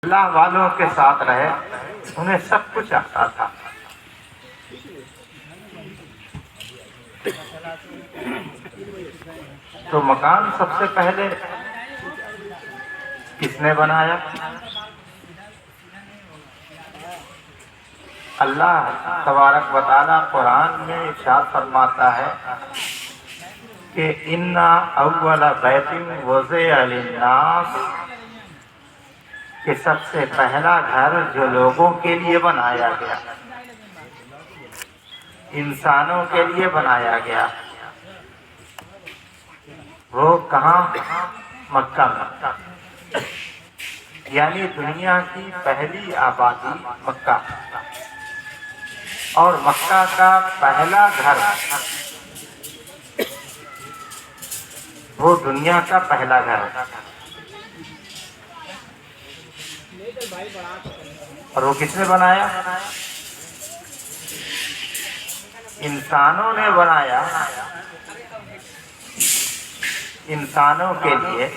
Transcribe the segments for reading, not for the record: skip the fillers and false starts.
اللہ والوں کے ساتھ رہے، انہیں سب کچھ آتا تھا۔ تو مکان سب سے پہلے کس نے بنایا؟ اللہ تبارک و تعالیٰ قرآن میں ارشاد فرماتا ہے کہ اِنَّ أَوَّلَ بَيْتٍ وُضِعَ لِلنَّاسِ، کہ سب سے پہلا گھر جو لوگوں کے لیے بنایا گیا، انسانوں کے لیے بنایا گیا، وہ کہاں؟ مکہ میں، یعنی دنیا کی پہلی آبادی مکہ، اور مکہ کا پہلا گھر وہ دنیا کا پہلا گھر ہے، اور وہ کس نے بنایا؟ انسانوں نے بنایا، انسانوں کے لیے،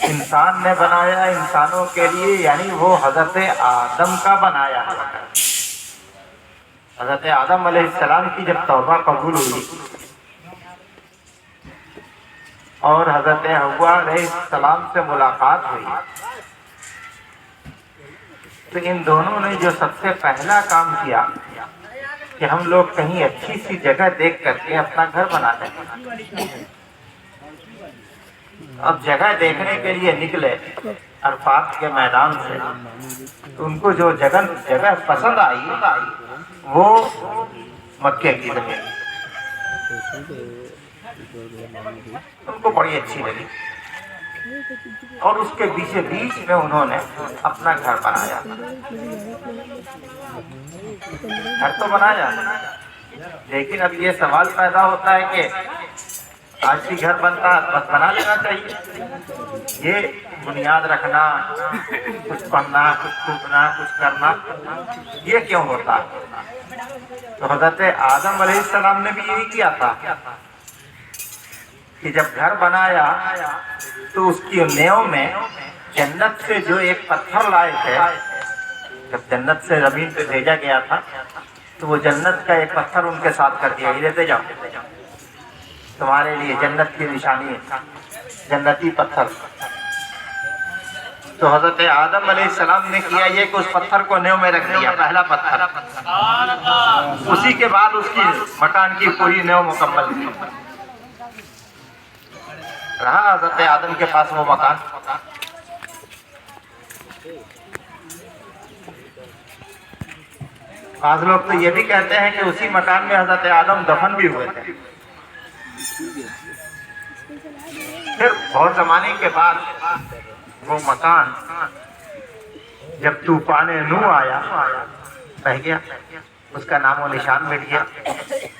انسان نے بنایا انسانوں کے لیے، یعنی وہ حضرت آدم کا بنایا ہوا ہے۔ حضرت آدم علیہ السلام کی جب توبہ قبول ہوئی اور حضرت حوا علیہ السلام سے ملاقات ہوئی، تو ان دونوں نے جو سب سے پہلا کام کیا کہ ہم لوگ کہیں اچھی سی جگہ دیکھ کر کے اپنا گھر بنا لیں۔ اب جگہ دیکھنے کے لیے نکلے عرفات کے میدان سے، تو ان کو جو جگہ پسند آئی وہ مکے کی زمین، ان کو بڑی اچھی لگی، اور اس کے بیچ میں انہوں نے اپنا گھر بنایا۔ گھر تو بنایا، لیکن اب یہ سوال پیدا ہوتا ہے کہ آج بھی گھر بنتا ہے، بس بنا لینا چاہیے، یہ بنیاد رکھنا، کچھ پڑھنا، کچھ ٹوٹنا، کچھ کرنا، یہ کیوں ہوتا ہے؟ تو حضرت آدم علیہ السلام نے بھی یہی کیا تھا کہ جب گھر بنایا تو اس کی نیو میں جنت سے جو ایک پتھر لائے تھے، جب جنت سے زمین پہ بھیجا گیا تھا تو وہ جنت کا ایک پتھر ان کے ساتھ کر دیا، لیتے جاؤ، تمہارے لیے جنت کی نشانی ہے، جنتی پتھر۔ تو حضرت آدم علیہ السلام نے کیا یہ کہ اس پتھر کو نیو میں رکھ دیا، پہلا پتھر، اسی کے بعد اس کی مکان کی پوری نیو مکمل کی، رہا حضرت آدم کے پاس وہ مکان۔ بعض لوگ تو یہ بھی کہتے ہیں کہ اسی مکان میں حضرت آدم دفن بھی ہوئے تھے۔ پھر بہت زمانے کے بعد وہ مکان جب طوفان نوح آیا بہ گیا، اس کا نام و نشان مٹ گیا،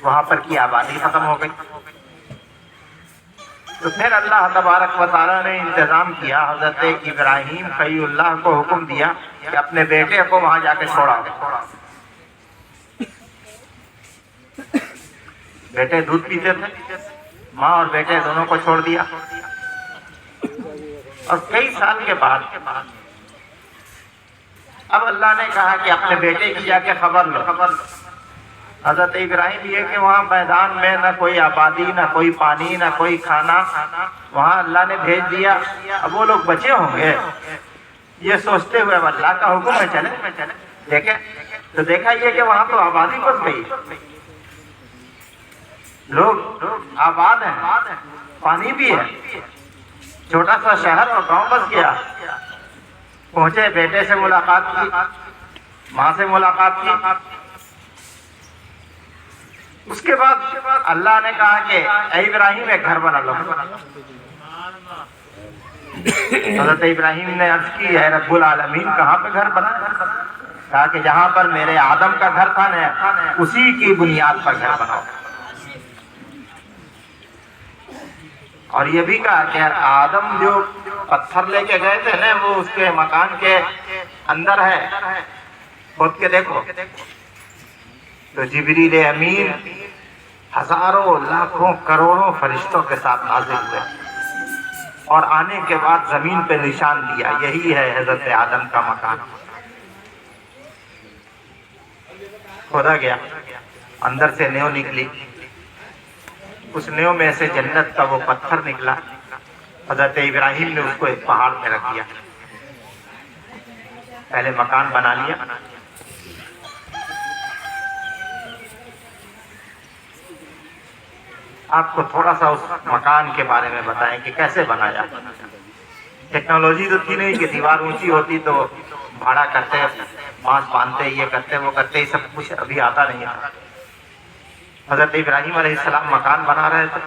وہاں پر کی آبادی ختم ہو گئی۔ تو پھر اللہ تبارک و تعالیٰ نے انتظام کیا، حضرت ابراہیم خلیل اللہ کو حکم دیا کہ اپنے بیٹے کو وہاں جا کے چھوڑا۔ بیٹے دودھ پیتے تھے، ماں اور بیٹے دونوں کو چھوڑ دیا، اور کئی سال کے بعد اب اللہ نے کہا کہ اپنے بیٹے کی جا کے خبر لو۔ حضرت ابراہیم یہ کہ وہاں میدان میں نہ کوئی آبادی، نہ کوئی پانی، نہ کوئی کھانا، وہاں اللہ نے بھیج دیا، اب وہ لوگ بچے ہوں گے، یہ سوچتے ہوئے اللہ کا حکم ہے چلے دیکھیں، تو دیکھا یہ کہ وہاں تو آبادی بس گئی، لوگ آباد ہیں، پانی بھی ہے، چھوٹا سا شہر اور گاؤں بس گیا۔ پہنچے، بیٹے سے ملاقات کی، ماں سے ملاقات کی، اس کے بعد اللہ نے کہا کہ اے ابراہیم ایک گھر بنا لو۔ حضرت ابراہیم نے عرض کی اے رب العالمین کہاں پہ گھر بنا؟ کہا کہ جہاں پر میرے آدم کا گھر تھا نا، اسی کی بنیاد پر گھر بناؤ۔ اور یہ بھی کہا کہ آدم جو پتھر لے کے گئے تھے نا، وہ اس کے مکان کے اندر ہے، کھود کے دیکھو۔ تو جبریل امین ہزاروں لاکھوں کروڑوں فرشتوں کے ساتھ نازل ہوئے، اور آنے کے بعد زمین پہ نشان دیا، یہی ہے حضرت آدم کا مکان۔ کھودا گیا، اندر سے نیو نکلی، اس نیو میں سے جنت کا وہ پتھر نکلا۔ حضرت ابراہیم نے اس کو ایک پہاڑ میں رکھ دیا، پہلے مکان بنا لیا۔ آپ کو تھوڑا سا اس مکان کے بارے میں بتائیں کہ کیسے بنایا۔ ٹیکنالوجی تو تھی نہیں کہ دیوار اونچی ہوتی تو بھاڑا کرتے، بانس باندھتے، یہ کرتے وہ کرتے، سب کچھ ابھی آتا نہیں تھا۔ حضرت ابراہیم علیہ السلام مکان بنا رہے تھے،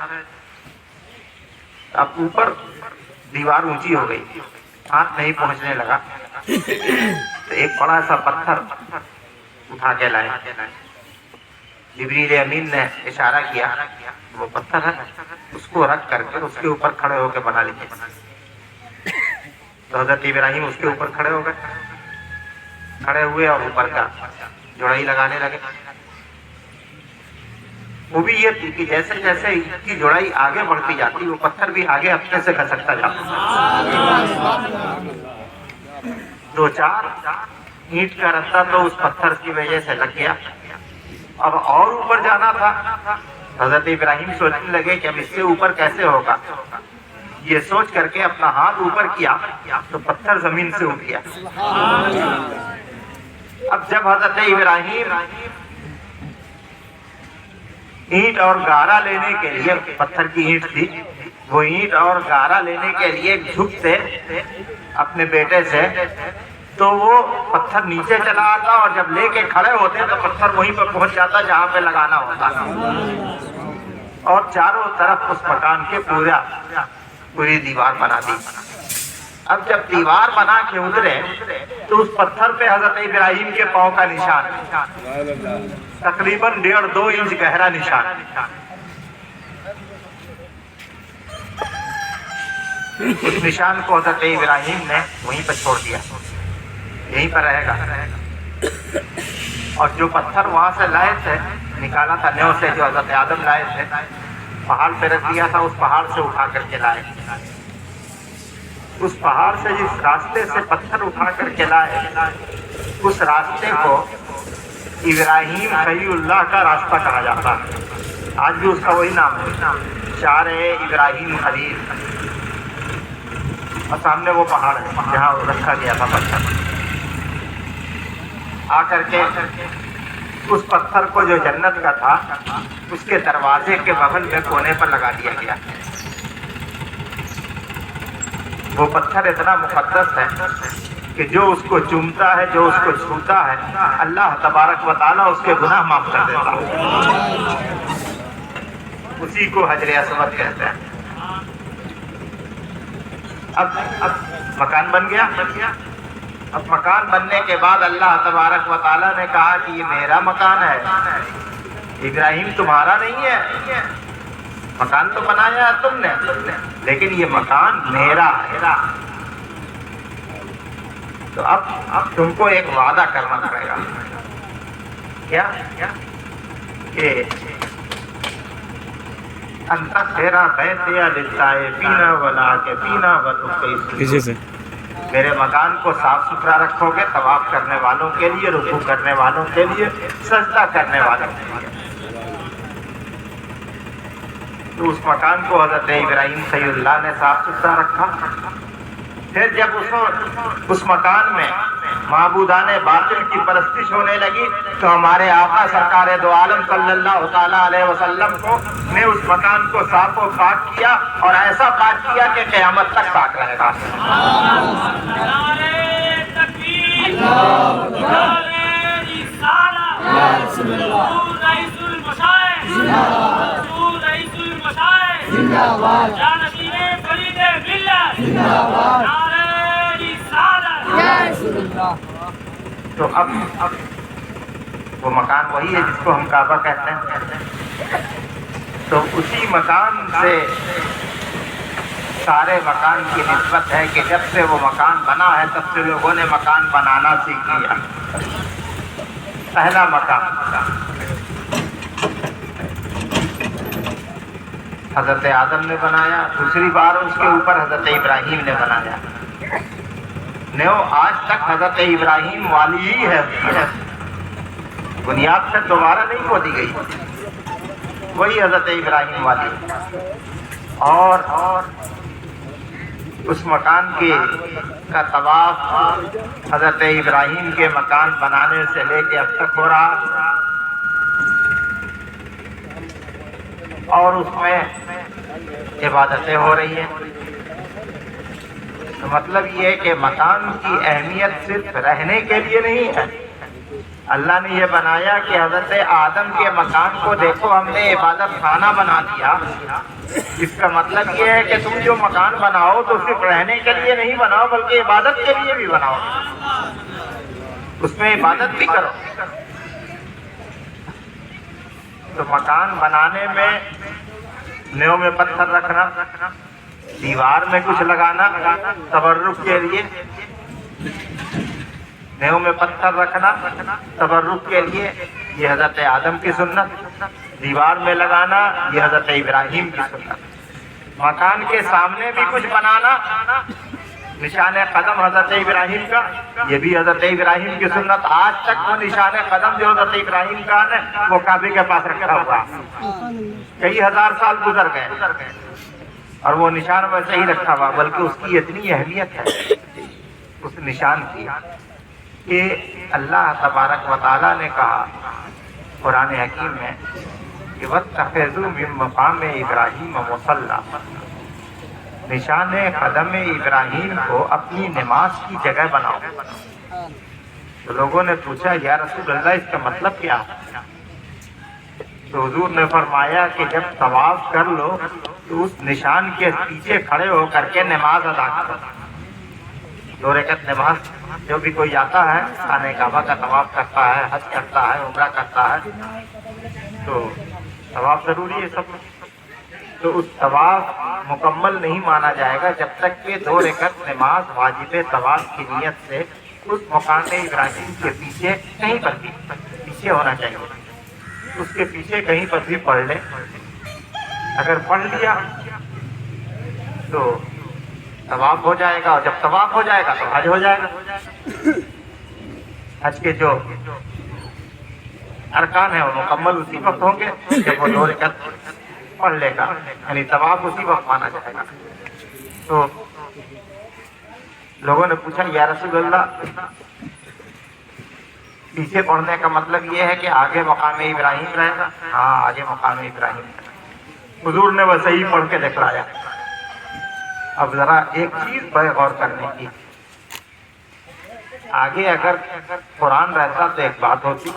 اب اوپر دیوار اونچی ہو گئی، ہاتھ نہیں پہنچنے لگا، تو ایک بڑا سا پتھر اٹھا کے لائے۔ جبریل امین نے اشارہ کیا، وہ پتھر ہے، اس کو رکھ کر کے اس کے اوپر کھڑے ہو کے بنا لیجیے۔ تو حضرت ابراہیم اس کے اوپر کھڑے ہو گئے، کھڑے ہوئے اور اوپر کا جوڑائی لگانے لگے۔ وہ بھی یہ تھی کہ جیسے جیسے اس کی جوڑائی آگے بڑھتی جاتی، وہ پتھر بھی آگے اپنے سے کھسکتا جاتا۔ دو چار اینٹ کا رستہ تو اس پتھر کی وجہ سے لگ گیا، اب اور اوپر جانا تھا۔ حضرت ابراہیم سوچنے لگے کہ اب اس سے اوپر کیسے ہوگا، یہ سوچ کر کے اپنا ہاتھ اوپر کیا تو پتھر زمین سے اٹھ گیا۔ اب جب حضرت ابراہیم اینٹ اور گارا لینے کے لیے، پتھر کی اینٹ تھی، وہ اینٹ اور گارا لینے کے لیے جھکتے اپنے بیٹے سے، تو وہ پتھر نیچے چلا آتا، اور جب لے کے کھڑے ہوتے تو پتھر وہیں پر پہنچ جاتا جہاں پہ لگانا ہوتا، اور چاروں طرف اس مکان کے پوری دیوار بنا دی۔ اب جب دیوار بنا کے اترے تو اس پتھر پہ حضرت ابراہیم کے پاؤں کا نشان، تقریباً 1.5-2 انچ گہرا نشان۔ اس نشان کو حضرت ابراہیم نے وہیں پر چھوڑ دیا، یہیں پر رہے گا۔ اور جو پتھر وہاں سے لائے تھے، نکالا تھا نیو سے، جو حضرت آدم لائے تھے، پہاڑ پہ رکھ دیا تھا، اس پہاڑ سے اٹھا کر کے لائے۔ اس پہاڑ سے جس راستے سے پتھر اٹھا کر کے لائے، اس راستے کو ابراہیم خلیل اللہ کا راستہ کہا جاتا ہے۔ آج بھی اس کا وہی نام ہے، شارع ابراہیم خلیل۔ اور سامنے وہ پہاڑ ہے جہاں رکھا گیا تھا پتھر۔ آ کر کے اس پتھر کو جو جنت کا تھا، اس کے دروازے کے بغل میں کونے پر لگا دیا گیا۔ وہ پتھر اتنا مقدس ہے کہ جو اس کو چومتا ہے، جو اس کو چھوتا ہے، اللہ تبارک و تعالیٰ اس کے گناہ معاف کر دیتا ہے۔ اسی کو حجر اسود کہتے ہیں۔ اب مکان بن گیا۔ اب مکان بننے کے بعد اللہ تبارک و تعالیٰ نے کہا کہ یہ میرا مکان ہے، ابراہیم تمہارا نہیں ہے۔ مکان تو بنایا ہے تم نے، لیکن یہ مکان میرا ہے۔ تو اب تم کو ایک وعدہ کرنا پڑے گا۔ کیا کہ تیرا بیتیا للطائفین والعاکفین والرکع، میرے مکان کو صاف ستھرا رکھو گے، طواف کرنے والوں کے لیے، رکوع کرنے والوں کے لیے، سجدہ کرنے والوں کے لیے۔ تو اس مکان کو حضرت ابراہیم خلیل اللہ نے صاف ستھرا رکھا۔ پھر جب اس مکان میں معبودان باطل کی پرستش ہونے لگی تو ہمارے آقا سرکار دو عالم صلی اللہ تعالیٰ علیہ وسلم نے اس مکان کو صاف و پاک کیا، اور ایسا پاک کیا کہ قیامت تک پاک رہے گا۔ تو اب وہ مکان وہی ہے جس کو ہم کعبہ کہتے ہیں۔ تو اسی مکان سے سارے مکان کی نسبت ہے کہ جب سے وہ مکان بنا ہے تب سے لوگوں نے مکان بنانا سیکھ لیا۔ پہلا مکان حضرت آدم نے بنایا، دوسری بار اس کے اوپر حضرت ابراہیم نے بنایا۔ نیو آج تک حضرت ابراہیم والی ہی ہے، بنیاد پھر دوبارہ نہیں کھودی گئی، وہی حضرت ابراہیم والی۔ اور اس مکان کا طواف حضرت ابراہیم کے مکان بنانے سے لے کے اب تک ہو رہا، اور اس میں عبادتیں ہو رہی ہیں۔ تو مطلب یہ ہے کہ مکان کی اہمیت صرف رہنے کے لیے نہیں ہے۔ اللہ نے یہ بنایا کہ حضرت آدم کے مکان کو دیکھو ہم نے عبادت خانہ بنا دیا۔ اس کا مطلب یہ ہے کہ تم جو مکان بناؤ تو صرف رہنے کے لیے نہیں بناؤ بلکہ عبادت کے لیے بھی بناؤ، اس میں عبادت بھی کرو۔ تو مکان بنانے میں نیو میں پتھر رکھنا، دیوار میں کچھ لگانا تبرک کے لیے، نیو میں پتھر رکھنا تبرک کے لیے، یہ حضرت آدم کی سنت، دیوار میں لگانا یہ حضرت ابراہیم کی سنت، مکان کے سامنے بھی کچھ بنانا نشان قدم حضرت ابراہیم کا، یہ بھی حضرت ابراہیم کی سنت۔ آج تک وہ نشان قدم جو حضرت ابراہیم کا ہے وہ کعبے کے پاس رکھا ہوا، کئی ہزار سال گزر گئے اور وہ نشان ویسے ہی رکھا ہوا، بلکہ اس کی اتنی اہمیت ہے اس نشان کی کہ اللہ تبارک و تعالیٰ نے کہا قرآن حکیم میں کہ وَاتَّخِذُوا مِن مَّقَامِ إِبْرَاهِيمَ مُصَلًّى، نشان قدم ابراہیم کو اپنی نماز کی جگہ بناؤ۔ تو لوگوں نے پوچھا یا رسول اللہ اس کا مطلب کیا ہے؟ تو حضور نے فرمایا کہ جب طواف کر لو تو اس نشان کے پیچھے کھڑے ہو کر کے نماز ادا کرو، 2 رکعت نماز۔ جو بھی کوئی آتا ہے خانہ کعبہ کا طواف کرتا ہے، حج کرتا ہے، عمرہ کرتا ہے، تو طواف ضروری ہے سب۔ تو اس طواف مکمل نہیں مانا جائے گا جب تک کہ 2 رکعت نماز واجب طواف کی نیت سے اس مقام ابراہیم کے پیچھے کہیں پر بھی پیچھے ہونا چاہیے، اس کے پیچھے کہیں پر بھی پڑھ لے۔ اگر پڑھ لیا تو طواف ہو جائے گا، اور جب طواف ہو جائے گا تو حج ہو جائے گا۔ حج کے جو ارکان ہیں وہ مکمل اسی وقت ہوں گے جب وہ 2 رکعت پڑھ لے گا، یعنی طواف اسی وقت مانا جائے گا۔ تو لوگوں نے پوچھا یا رسول اللہ پیچھے پڑھنے کا مطلب یہ ہے کہ آگے مقام ابراہیم رہے گا؟ ہاں، آگے مقام ابراہیم رہے گا۔ حضور نے ویسے ہی پڑھ کے دکھلایا۔ اب ذرا ایک چیز پر غور کرنے کی، آگے اگر قرآن رہتا تو ایک بات ہوتی،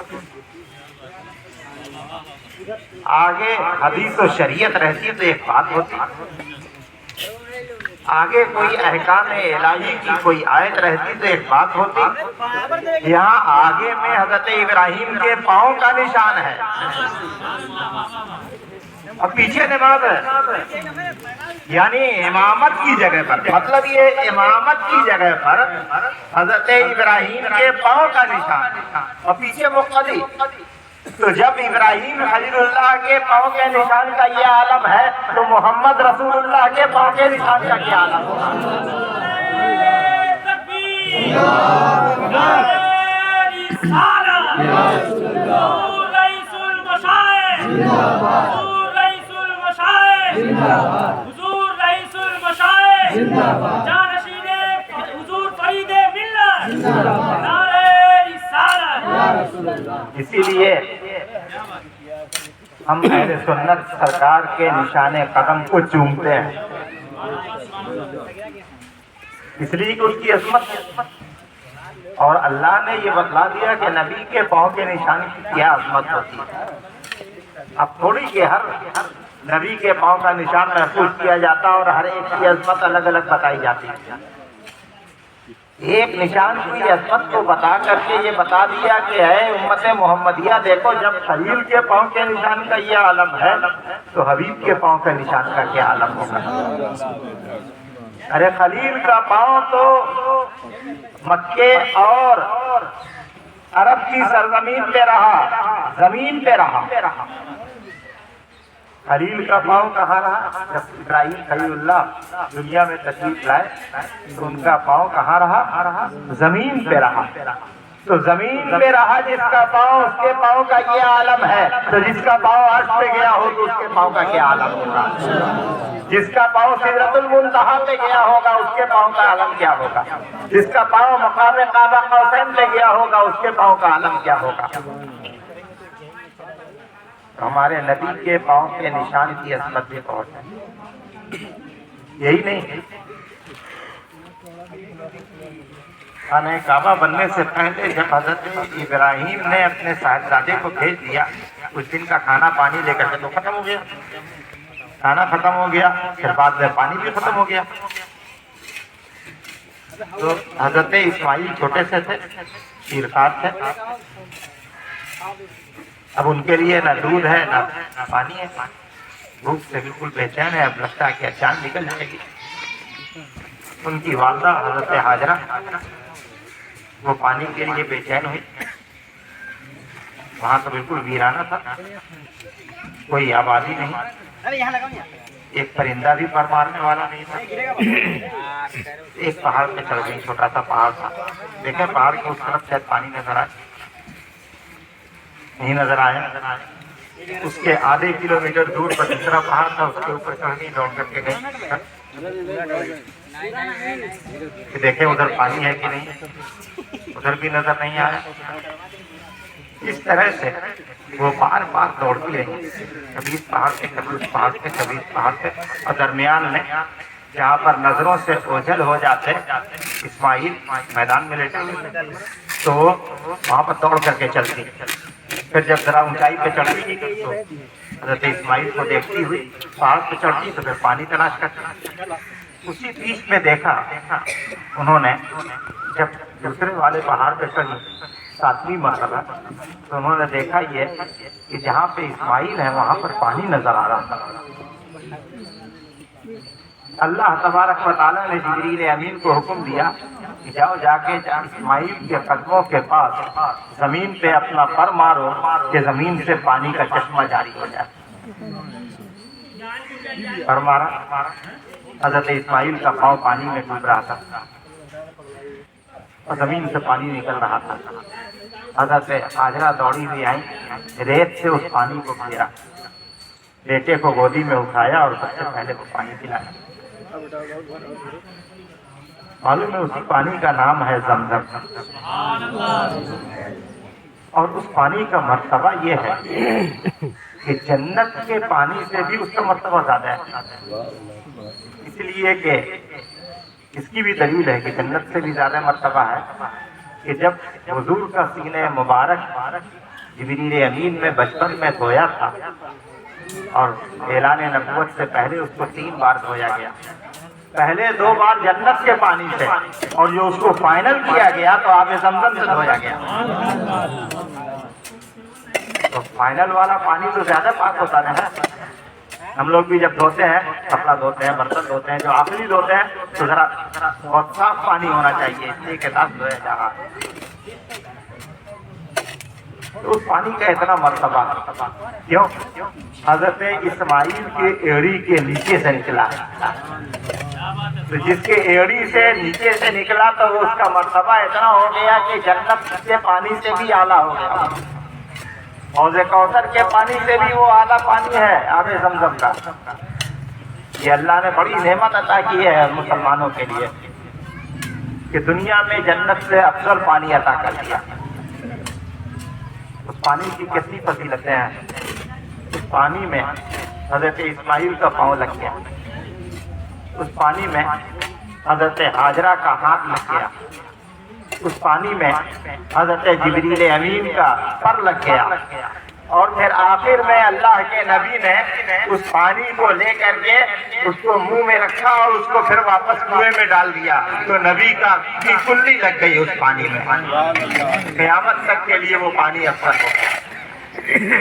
آگے حدیث و شریعت رہتی تو ایک بات ہوتی، آگے کوئی احکام الہی کی کوئی آیت رہتی تو ایک بات ہوتی۔ یہاں آگے میں حضرت ابراہیم کے پاؤں کا نشان ہے اور پیچھے نماز ہے، یعنی امامت کی جگہ پر، مطلب یہ امامت کی جگہ پر حضرت ابراہیم کے پاؤں کا نشان اور پیچھے مقتدی۔ تو جب ابراہیم خلیل اللہ کے پاؤں کے نشان کا یہ عالم ہے تو محمد رسول اللہ کے پاؤں کے نشان کا کیا عالم ہوگا؟ اسی لیے ہم اہل سنت سرکار کے نشان قدم کو چومتے ہیں، اس لیے کہ اس کی عظمت، اور اللہ نے یہ بتلا دیا کہ نبی کے پاؤں کے نشان کی کیا عظمت ہوتی ہے۔ اب تھوڑی کہ ہر نبی کے پاؤں کا نشان محفوظ کیا جاتا اور ہر ایک کی عظمت الگ الگ بتائی جاتی ہے۔ ایک نشان کی عظمت کو بتا کر کے یہ بتا دیا کہ ہے امت محمدیہ دیکھو، جب خلیل کے پاؤں کے نشان کا یہ عالم ہے تو حبیب کے پاؤں کے نشان کا کیا عالم ہوگا؟ ارے خلیل کا پاؤں تو مکے اور عرب کی سرزمین پہ رہا، زمین پہ رہا، خلیل کا پاؤں کہاں رہا؟ جب ابراہیم خلیل اللہ دنیا میں تشریف لائے تو ان کا پاؤں کہاں رہا؟ زمین پہ رہا. تو زمین پہ رہا جس کا پاؤں، اس کے پاؤں کا یہ عالم ہے. تو جس کا پاؤں عرش پہ گیا ہو تو اس کے پاؤں کا کیا عالم ہوگا؟ جس کا پاؤں سدرۃ المنتہا پہ گیا ہوگا اس کے پاؤں کا عالم کیا ہوگا؟ جس کا پاؤں مقام قاب قوسین پہ گیا ہوگا اس کے پاؤں کا عالم کیا ہوگا؟ ہمارے نبی کے پاؤں کے نشان کی عظمت بھی بہت ہے. یہی نہیں، خانہ کعبہ بننے سے پہلے جب حضرت ابراہیم نے اپنے صاحبزادے کو بھیج دیا، اس دن کا کھانا پانی لے کر کے تو ختم ہو گیا، کھانا ختم ہو گیا، پھر بعد میں پانی بھی ختم ہو گیا. تو حضرت اسماعیل چھوٹے سے تھے، شیرخوار تھے. اب ان کے لیے نہ دودھ ہے نہ پانی ہے، بھوک سے بالکل بے چین ہے. اب لگتا ہے کہ جان نکل جائے گی. ان کی والدہ حضرت ہاجرہ وہ پانی کے لیے بے چین ہوئی. وہاں تو بالکل ویرانہ تھا، کوئی آبادی نہیں، ایک پرندہ بھی پر مارنے والا نہیں تھا. ایک پہاڑ پہ چڑھ گئی، چھوٹا سا پہاڑ تھا. دیکھیں پہاڑ کے اس طرف شاید پانی نظر آئے، نہیں نظر آیا. اس کے آدھے کلومیٹر دور پر دوسرا پہاڑ تھا، اس کے اوپر چڑھ گئی، دوڑ کر کے گئی کہ دیکھیں ادھر پانی ہے کہ نہیں، ادھر بھی نظر نہیں آیا. اس طرح سے وہ بار بار دوڑتی رہی، کبھی اس پہاڑ پہ کبھی اس پہاڑ پہ کبھی اس پہاڑ پہ. اور درمیان میں جہاں پر نظروں سے اوجھل ہو جاتے اسماعیل میدان میں لیٹے ہوئے تو وہاں پر دوڑ کر کے چلتی. پھر جب ذرا اونچائی پہ چڑھتی تو حضرت اسماعیل کو دیکھتی ہوئی پہاڑ پہ چڑھتی تو پھر پانی تلاش کرتی. اسی بیچ میں دیکھا انہوں نے، جب دوسرے والے پہاڑ پہ چڑھی 7ویں مرتبہ، تو انہوں نے دیکھا یہ کہ جہاں پہ اسماعیل ہے وہاں پر پانی نظر آ رہا تھا. اللہ تبارک و تعالیٰ نے جبریل امین کو حکم دیا کہ جاؤ جا کے اسماعیل کے قدموں کے پاس زمین پہ اپنا پر مارو کہ زمین سے پانی کا چشمہ جاری ہو جائے. پر مارا، حضرت اسماعیل کا پاؤں پانی میں ڈوب رہا تھا اور زمین سے پانی نکل رہا تھا. حضرت ہاجرہ دوڑی ہوئی آئی، ریت سے اس پانی کو گھیرا، بیٹے کو گودی میں اٹھایا اور سب سے پہلے وہ پانی پلایا. معلوم ہے اسی پانی کا نام ہے زمزم. اور اس پانی کا مرتبہ یہ ہے کہ جنت کے پانی سے بھی اس کا مرتبہ زیادہ ہے، اس لیے کہ اس کی بھی دلیل ہے کہ جنت سے بھی زیادہ مرتبہ ہے کہ جب حضور کا سینہ مبارک جبریل امین میں بچپن میں دھویا تھا اور اعلان نبوت سے پہلے اس کو 3 بار دھویا گیا. پہلے 2 بار جنت کے پانی سے، اور جو اس کو فائنل کیا گیا تو آب زمزم سے دھویا گیا. تو فائنل والا پانی تو زیادہ پاک ہوتا ہے. ہم لوگ بھی جب دھوتے ہیں، کپڑا دھوتے ہیں، برتن دھوتے ہیں، جو آخری دھوتے ہیں تو ذرا بہت صاف پانی ہونا چاہیے، اس لیے کہ ساتھ دھویا جا رہا ہے. تو اس پانی کا اتنا مرتبہ کیوں؟ حضرت اسماعیل کے ایڑی کے نیچے سے نکلا ہے. تو جس کے ایڑی سے نیچے سے نکلا تو اس کا مرتبہ اتنا ہو گیا کہ جنت کے پانی سے بھی اعلیٰ ہو گیا. حوض کوثر کے پانی سے بھی وہ اعلیٰ پانی ہے آب زمزم کا. یہ اللہ نے بڑی نعمت عطا کی ہے مسلمانوں کے لیے کہ دنیا میں جنت سے افضل پانی عطا کر دیا. اس پانی کی کتنی فضیلتیں ہیں. اس پانی میں حضرت اسماعیل کا پاؤں لگ گیا، اس پانی میں حضرت ہاجرہ کا ہاتھ لگ گیا، اس پانی میں حضرت جبریل امین کا پر لگ گیا، اور پھر آخر میں اللہ کے نبی نے اس پانی کو لے کر کے اس کو منہ میں رکھا اور اس کو پھر واپس کنویں میں ڈال دیا تو نبی کا کی کلی لگ گئی اس پانی میں. قیامت تک کے لیے وہ پانی افضل ہو گیا.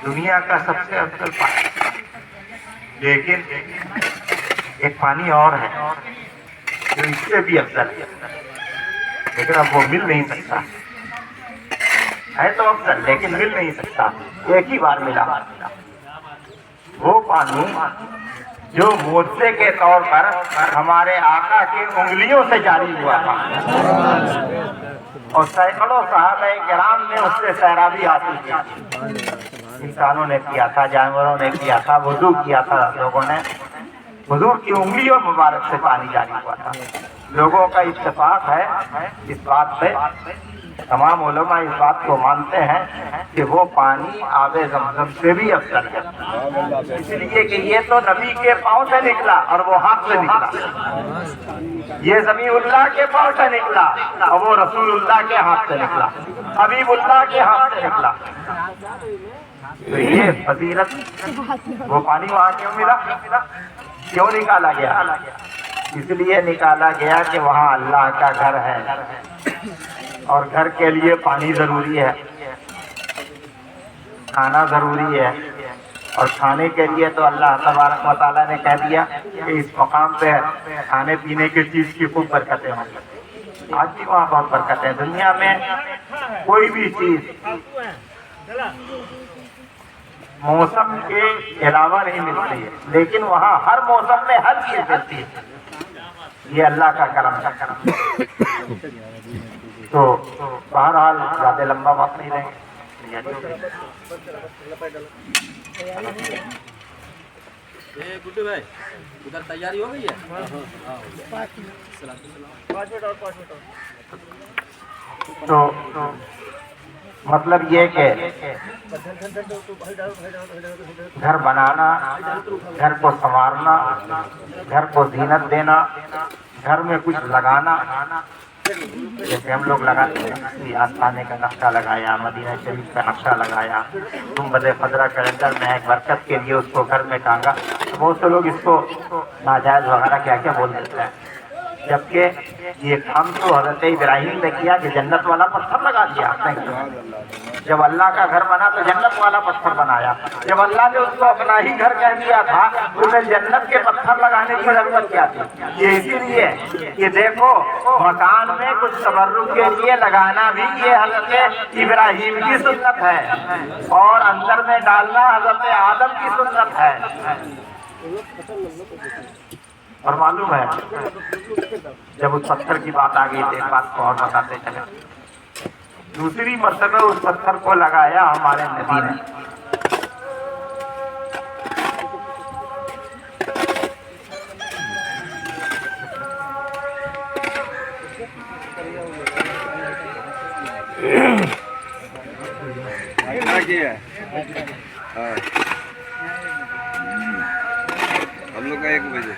دنیا کا سب سے افضل پانی. لیکن ایک پانی اور ہے جو اس سے بھی افضل ہے، لیکن اب وہ مل نہیں سکتا. ہے تو افضل لیکن مل نہیں سکتا، ایک ہی بار ملا وہ پانی جو موجے کے طور پر ہمارے آقا کی انگلیوں سے جاری ہوا تھا، اور سینکڑوں صحابہ کرام نے اس سے سیرابی حاصل کی، انسانوں نے کیا تھا، جانوروں نے کیا تھا، وضو کیا تھا، لوگوں نے حضور کی انگلیوں مبارک سے پانی جاری ہوا تھا۔ لوگوں کا اتفاق ہے اس بات پہ، تمام علماء اس بات کو مانتے ہیں کہ وہ پانی آب زمزم سے بھی افضل ہے، اس لیے کہ یہ تو نبی کے پاؤں سے نکلا اور وہ ہاتھ سے نکلا، یہ ذبیح اللہ کے پاؤں سے نکلا اور وہ رسول اللہ کے ہاتھ سے نکلا، حبیب اللہ کے ہاتھ سے نکلا۔ تو یہ فضیلت، وہ پانی وہاں کیوں ملا، کیوں نکالا گیا؟ اس لیے نکالا گیا کہ وہاں اللہ کا گھر ہے، اور گھر کے لیے پانی ضروری ہے، کھانا ضروری ہے، اور کھانے کے لیے تو اللہ تبارک و تعالیٰ نے کہہ دیا کہ اس مقام پہ کھانے پینے کی چیز کی خوب برکتیں ہوں گی۔ آج بھی وہاں بہت برکتیں، دنیا میں کوئی بھی چیز موسم کے علاوہ نہیں ملتی ہے، لیکن وہاں ہر موسم میں ہر چیز ملتی ہے، یہ اللہ کا کرم ہے۔ تو بہرحال زیادہ لمبا وقت نہیں رہے گڈو بھائی، ادھر تیاری ہو گئی ہے؟ تو مطلب یہ کہ گھر بنانا، گھر کو سنوارنا، گھر کو زینت دینا، گھر میں کچھ لگانا، جیسے ہم لوگ لگاتے ہیں، آستانے کا نقشہ لگایا، مدینہ شریف کا نقشہ لگایا، گنبد خضرا کیلنڈر میں ایک برکت کے لیے اس کو گھر میں ٹانگا۔ بہت سے لوگ اس کو ناجائز وغیرہ کیا کیا بول دیتے ہیں، جبکہ یہ کام تو حضرت ابراہیم نے کیا کہ جنت والا پتھر لگا دیا۔ جب اللہ کا گھر بنا تو جنت والا پتھر بنایا، جب اللہ نے اس کو اپنا ہی گھر کہہ دیا تھا تو انہیں جنت کے پتھر لگانے کی ضرورت کیا تھی؟ یہ اسی لیے کہ دیکھو مکان میں کچھ تبرک کے لیے لگانا بھی یہ حضرت ابراہیم کی سنت ہے، اور اندر میں ڈالنا حضرت آدم کی سنت ہے۔ اور معلوم ہے جب اس پتھر کی بات آ گئی تو ایک بات کو اور بتاتے چلے، دوسری مرتبہ اس پتھر کو لگایا ہمارے نبی نے، ہم لوگ کا 1 بجے